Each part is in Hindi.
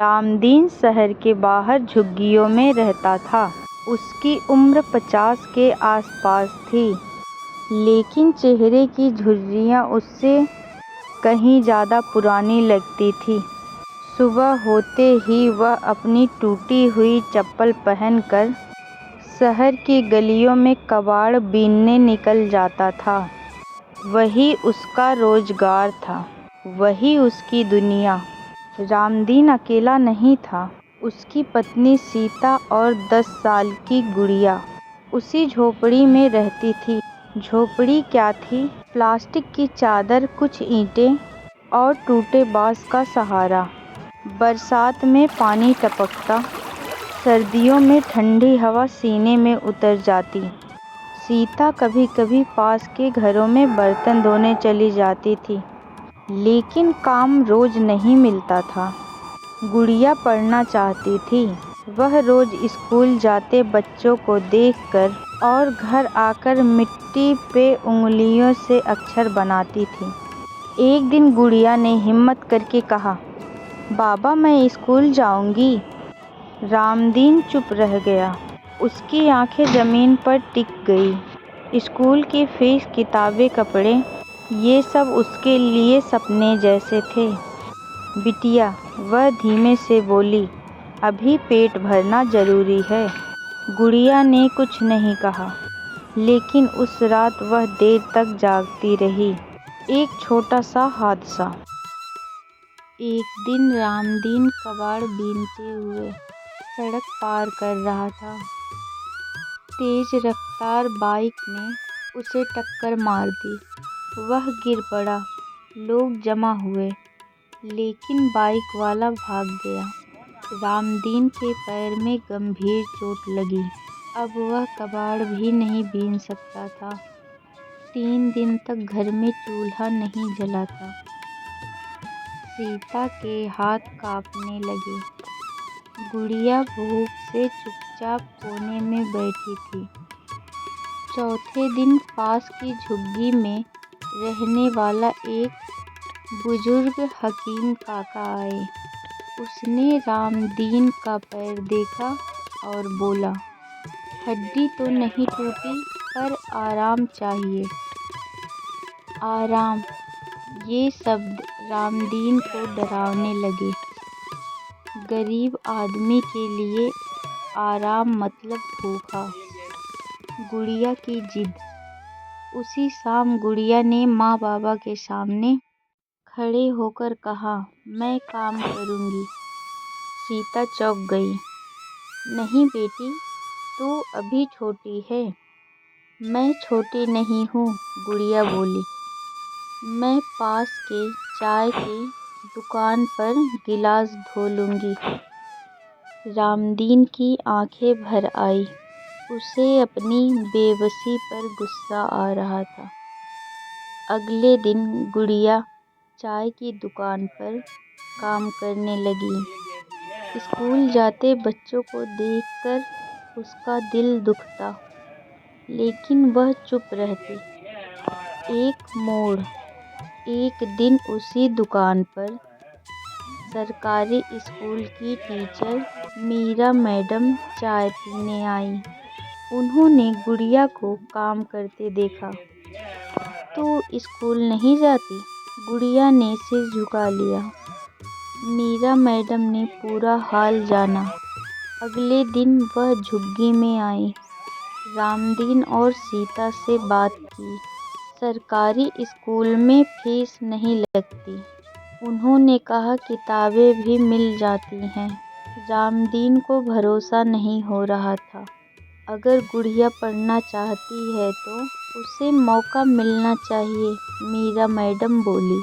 रामदीन शहर के बाहर झुग्गियों में रहता था। उसकी उम्र 50 के आसपास थी, लेकिन चेहरे की झुर्रियाँ उससे कहीं ज़्यादा पुरानी लगती थी। सुबह होते ही वह अपनी टूटी हुई चप्पल पहनकर शहर की गलियों में कबाड़ बीनने निकल जाता था। वही उसका रोजगार था, वही उसकी दुनिया। रामदीन अकेला नहीं था। उसकी पत्नी सीता और 10 साल की गुड़िया उसी झोपड़ी में रहती थी। झोपड़ी क्या थी? प्लास्टिक की चादर, कुछ ईंटें और टूटे बांस का सहारा। बरसात में पानी टपकता, सर्दियों में ठंडी हवा सीने में उतर जाती। सीता कभी कभी पास के घरों में बर्तन धोने चली जाती थी, लेकिन काम रोज नहीं मिलता था। गुड़िया पढ़ना चाहती थी। वह रोज स्कूल जाते बच्चों को देखकर और घर आकर मिट्टी पे उंगलियों से अक्षर बनाती थी। एक दिन गुड़िया ने हिम्मत करके कहा, बाबा मैं स्कूल जाऊंगी। रामदीन चुप रह गया। उसकी आंखें ज़मीन पर टिक गई। स्कूल की फीस, किताबें, कपड़े, ये सब उसके लिए सपने जैसे थे। बिटिया, वह धीमे से बोली, अभी पेट भरना ज़रूरी है। गुड़िया ने कुछ नहीं कहा, लेकिन उस रात वह देर तक जागती रही। एक छोटा सा हादसा। एक दिन रामदीन कबाड़ बीनते हुए सड़क पार कर रहा था। तेज रफ्तार बाइक ने उसे टक्कर मार दी। वह गिर पड़ा। लोग जमा हुए, लेकिन बाइक वाला भाग गया। रामदीन के पैर में गंभीर चोट लगी। अब वह कबाड़ भी नहीं बीन सकता था। 3 दिन तक घर में चूल्हा नहीं जला था। सीता के हाथ कांपने लगे। गुड़िया भूख से चुपचाप कोने में बैठी थी। चौथे दिन पास की झुग्गी में रहने वाला एक बुजुर्ग हकीम काका आए। उसने रामदीन का पैर देखा और बोला, हड्डी तो नहीं टूटी, पर आराम चाहिए। आराम, ये शब्द रामदीन को डरावने लगे। गरीब आदमी के लिए आराम मतलब भूखा। गुड़िया की जिद। उसी शाम गुड़िया ने माँ बाबा के सामने खड़े होकर कहा, मैं काम करूँगी। सीता चौंक गई। नहीं बेटी, तू अभी छोटी है। मैं छोटी नहीं हूँ, गुड़िया बोली। मैं पास के चाय की दुकान पर गिलास धो लूँगी। रामदीन की आंखें भर आई। उसे अपनी बेबसी पर गुस्सा आ रहा था। अगले दिन गुड़िया चाय की दुकान पर काम करने लगी। स्कूल जाते बच्चों को देखकर उसका दिल दुखता, लेकिन वह चुप रहती। एक मोड़। एक दिन उसी दुकान पर सरकारी स्कूल की टीचर मीरा मैडम चाय पीने आई। उन्होंने गुड़िया को काम करते देखा। तू स्कूल नहीं जाती? गुड़िया ने सिर झुका लिया। मीरा मैडम ने पूरा हाल जाना। अगले दिन वह झुग्गी में आई। रामदीन और सीता से बात की। सरकारी स्कूल में फीस नहीं लगती। उन्होंने कहा किताबें भी मिल जाती हैं। रामदीन को भरोसा नहीं हो रहा था। अगर गुड़िया पढ़ना चाहती है तो उसे मौका मिलना चाहिए, मीरा मैडम बोली।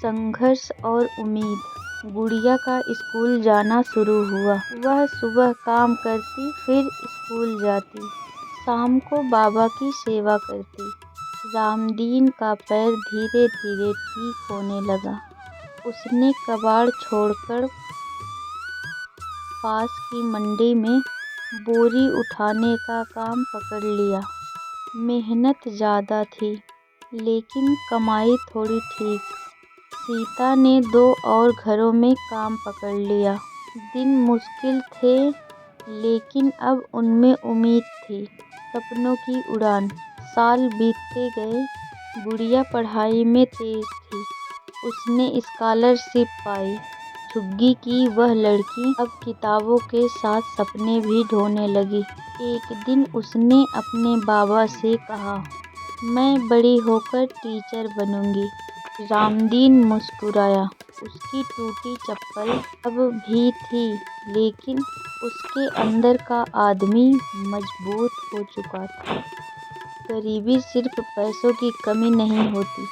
संघर्ष और उम्मीद। गुड़िया का स्कूल जाना शुरू हुआ। वह सुबह काम करती, फिर स्कूल जाती, शाम को बाबा की सेवा करती। रामदीन का पैर धीरे धीरे ठीक होने लगा। उसने कबाड़ छोड़कर पास की मंडी में बोरी उठाने का काम पकड़ लिया। मेहनत ज़्यादा थी, लेकिन कमाई थोड़ी ठीक। सीता ने 2 और घरों में काम पकड़ लिया। दिन मुश्किल थे, लेकिन अब उनमें उम्मीद थी, सपनों की उड़ान। साल बीतते गए, गुड़िया पढ़ाई में तेज थी। उसने स्कॉलरशिप पाई। झुग्गी की वह लड़की अब किताबों के साथ सपने भी ढोने लगी। एक दिन उसने अपने बाबा से कहा, मैं बड़ी होकर टीचर बनूंगी। रामदीन मुस्कुराया। उसकी टूटी चप्पल अब भी थी, लेकिन उसके अंदर का आदमी मजबूत हो चुका था। गरीबी सिर्फ पैसों की कमी नहीं होती,